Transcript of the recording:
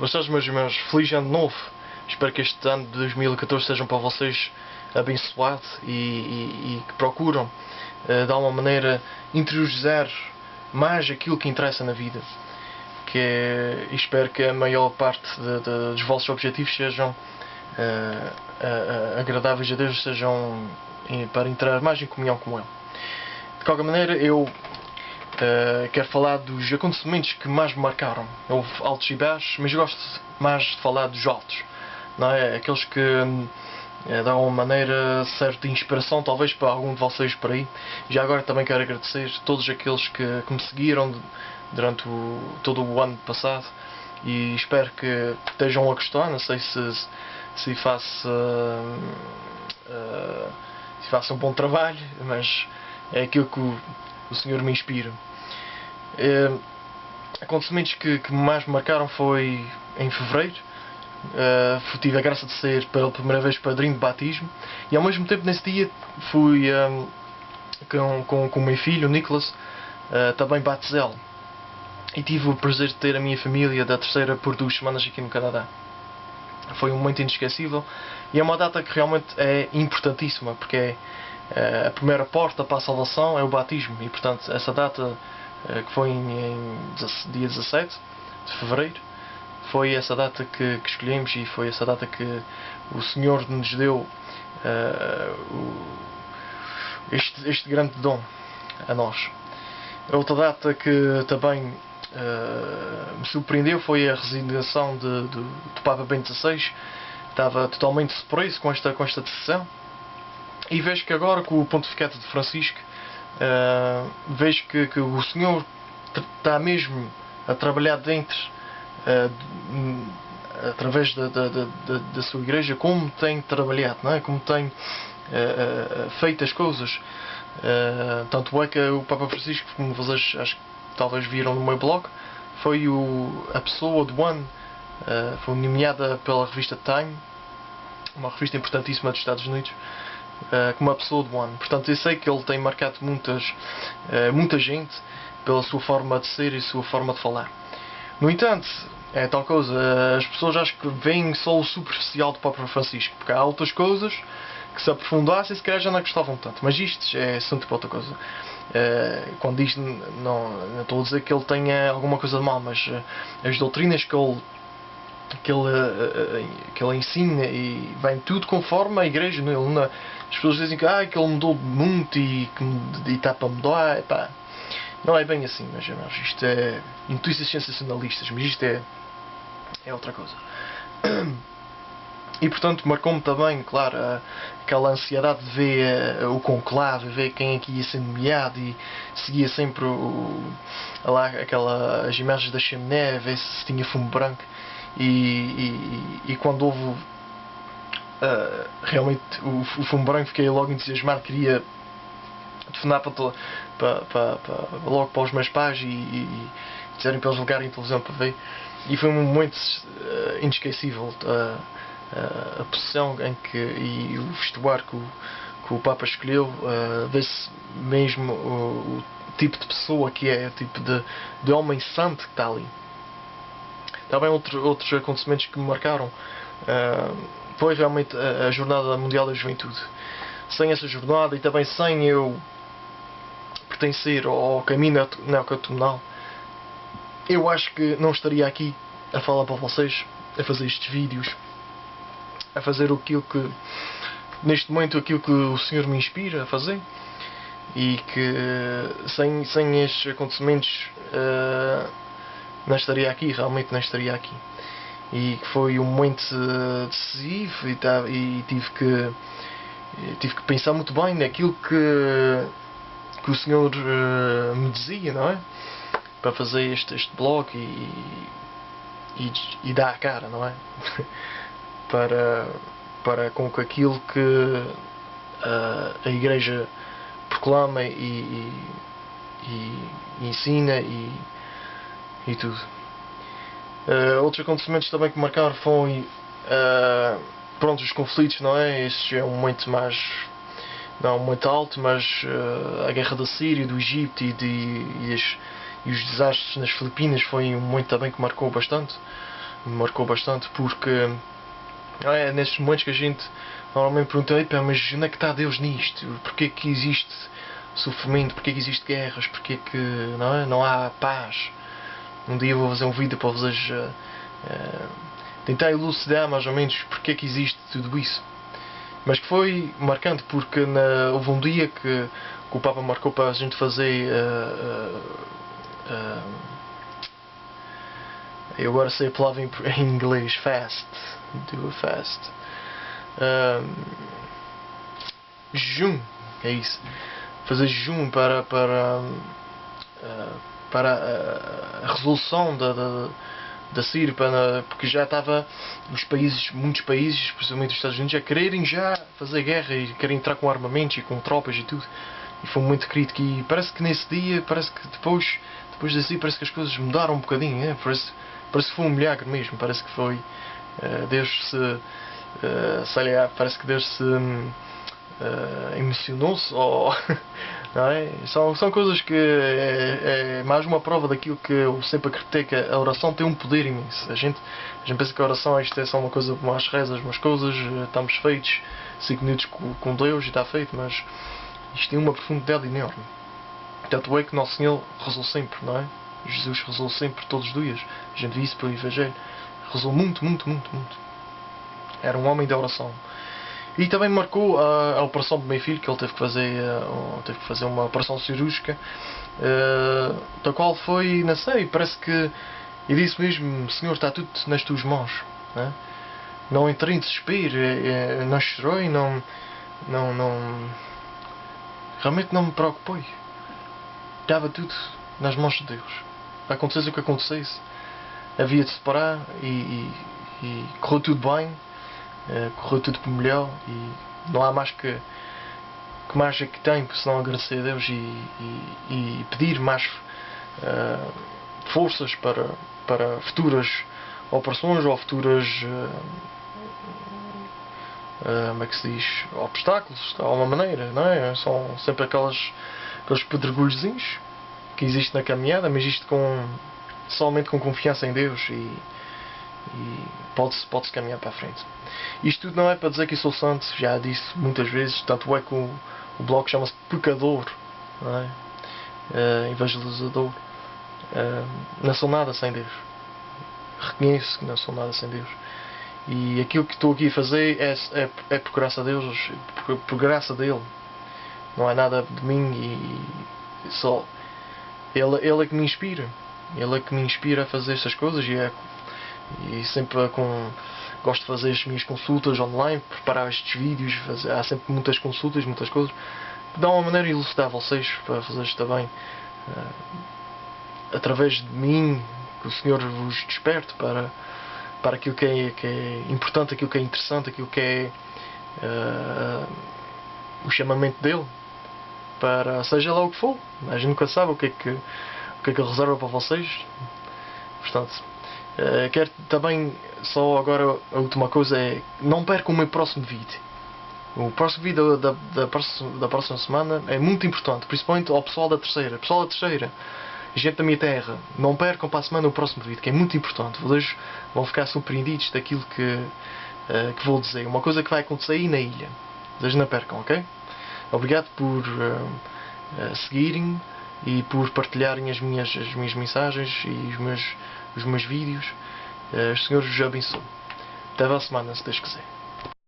Boas tardes, meus irmãos. Feliz ano novo. Espero que este ano de 2014 seja para vocês abençoado e que procuram de alguma maneira interiorizar mais aquilo que interessa na vida. E espero que a maior parte dos vossos objetivos sejam agradáveis a Deus, sejam para entrar mais em comunhão com Ele. De qualquer maneira, eu quero falar dos acontecimentos que mais me marcaram. Houve altos e baixos, mas eu gosto mais de falar dos altos, não é? Aqueles que dão uma maneira certa de inspiração, talvez para algum de vocês por aí. Já agora também quero agradecer a todos aqueles que me seguiram durante todo o ano passado e espero que estejam a gostar. Não sei se faço um bom trabalho, mas é aquilo que o Senhor me inspira. Acontecimentos que mais me marcaram foi em fevereiro. Tive a graça de ser pela primeira vez padrinho de batismo e ao mesmo tempo nesse dia fui com o meu filho, o Nicholas, também batizá-lo, e tive o prazer de ter a minha família da terceira por 2 semanas aqui no Canadá. Foi um momento inesquecível e é uma data que realmente é importantíssima, porque é a primeira porta para a salvação, é o batismo, e portanto essa data que foi em dia 17 de fevereiro foi essa data que escolhemos, e foi essa data que o Senhor nos deu este grande dom a nós. A outra data que também me surpreendeu foi a resignação do Papa Bento XVI. Estava totalmente surpreso com esta decisão, e vejo que agora com o pontificado de Francisco vejo que o Senhor está mesmo a trabalhar dentro através da sua igreja, como tem trabalhado, não é? Como tem feito as coisas. Tanto é que o Papa Francisco, como vocês acho que talvez viram no meu blog, foi a pessoa do ano, foi nomeada pela revista Time, uma revista importantíssima dos Estados Unidos, como a pessoa do ano. Portanto, eu sei que ele tem marcado muita gente pela sua forma de ser e sua forma de falar. No entanto, é tal coisa, as pessoas acho que veem só o superficial do Papa Francisco, porque há outras coisas que se aprofundassem se calhar já não gostavam tanto, mas isto é assunto para outra coisa. Quando diz, não estou a dizer que ele tenha alguma coisa de mal, mas as doutrinas que ele ensina, e vem tudo conforme a igreja, não é? As pessoas dizem que ele mudou muito e está para mudar. Epá, não é bem assim, meus irmãos. Isto é notícias sensacionalistas, mas isto é outra coisa. E portanto marcou-me também, claro, aquela ansiedade de ver o conclave, ver quem é que ia ser nomeado, e seguia sempre as imagens da chaminé, ver se tinha fumo branco, e quando houve realmente o fumo branco, fiquei logo entusiasmado, queria telefonar logo para os meus pais e dizerem para eles ligarem a televisão para ver, e foi um momento inesquecível. A posição e o vestuário que o Papa escolheu, vê-se mesmo o tipo de pessoa que é, o tipo de homem santo que está ali. Também outros acontecimentos que me marcaram foi realmente a Jornada Mundial da Juventude. Sem essa jornada, e também sem eu pertencer ao caminho neocatecumenal, eu acho que não estaria aqui a falar para vocês, a fazer estes vídeos, a fazer neste momento aquilo que o Senhor me inspira a fazer, e que sem estes acontecimentos não estaria aqui, realmente não estaria aqui. E que foi um momento decisivo, e tive que pensar muito bem naquilo que o Senhor me dizia, não é? Para fazer este blog e dar a cara, não é? para com que aquilo que a Igreja proclama e ensina e tudo. Outros acontecimentos também que marcaram foi os conflitos, não é? Este é um momento não muito alto, mas a guerra da Síria, do Egito e os desastres nas Filipinas foi um momento também que marcou bastante. me marcou bastante, porque é nestes momentos que a gente normalmente pergunta: "Epá, mas onde é que está Deus nisto? Porquê que existe sofrimento? Porquê que existe guerras? Porquê que não há paz?" Um dia vou fazer um vídeo para vocês tentar elucidar mais ou menos porque é que existe tudo isso. Mas que foi marcante, porque houve um dia que o Papa marcou para a gente fazer eu agora sei a palavra em inglês: fast, do a fast, jejum, é isso, fazer jejum para a resolução da Síria, porque já estava muitos países, principalmente os Estados Unidos, a quererem já fazer guerra e querem entrar com armamentos e com tropas e tudo. E foi muito crítico, e parece que nesse dia, parece que depois desse dia, parece que as coisas mudaram um bocadinho, parece que foi um milagre mesmo, parece que foi Deus sei lá, parece que Deus se emocionou-se, ou não é? São coisas que é mais uma prova daquilo que eu sempre acreditei, que a oração tem um poder imenso. A gente pensa que a oração isto é só uma coisa como as rezas, umas coisas, estamos feitos 5 minutos com Deus e está feito, mas isto tem uma profundidade enorme. Tanto é que Nosso Senhor rezou sempre, não é? Jesus rezou sempre, todos os dias. A gente vê isso pelo Evangelho. Rezou muito, muito, muito, muito. Era um homem da oração. E também marcou a operação do meu filho, que ele teve que fazer uma operação cirúrgica, da qual foi, não sei, parece que, e disse mesmo: Senhor, está tudo nas tuas mãos. Né? Não entrei em desespero, não chorei, realmente não me preocupei. Estava tudo nas mãos de Deus. Acontecesse o que acontecesse, havia de separar, e correu tudo bem. Correu tudo por melhor, e não há mais que mais é que tem, senão agradecer a Deus e pedir mais forças para futuras operações ou futuras como é que se diz, obstáculos, de alguma maneira, não é? São sempre aqueles pedregulhozinhos que existem na caminhada, mas isto somente com confiança em Deus, e pode-se caminhar para a frente. Isto tudo não é para dizer que eu sou santo, já disse muitas vezes, tanto é que o blog chama-se Pecador, não é? Evangelizador. Não sou nada sem Deus. Reconheço que não sou nada sem Deus. E aquilo que estou aqui a fazer é por graça de Deus, por graça dele. Não é nada de mim, e só Ele é que me inspira. Ele é que me inspira a fazer estas coisas, e sempre gosto de fazer as minhas consultas online, preparar estes vídeos, há sempre muitas consultas, muitas coisas, que dão uma maneira de elucidar vocês, para fazer isto também, através de mim, que o Senhor vos desperte para aquilo que é importante, aquilo que é interessante, aquilo que é o chamamento dele, para seja lá o que for. A gente nunca sabe o que é que ele reserva para vocês. Portanto, quero também, só agora a última coisa é: não percam o meu próximo vídeo. O próximo vídeo da próxima semana é muito importante, principalmente ao pessoal da terceira. Pessoal da terceira, gente da minha terra, não percam para a semana o próximo vídeo, que é muito importante. Vocês vão ficar surpreendidos daquilo que vou dizer. Uma coisa que vai acontecer aí na ilha. Vocês não percam, ok? Obrigado por seguirem e por partilharem as minhas mensagens e os meus vídeos. O Senhor vos abençoe. Até a semana, se Deus quiser.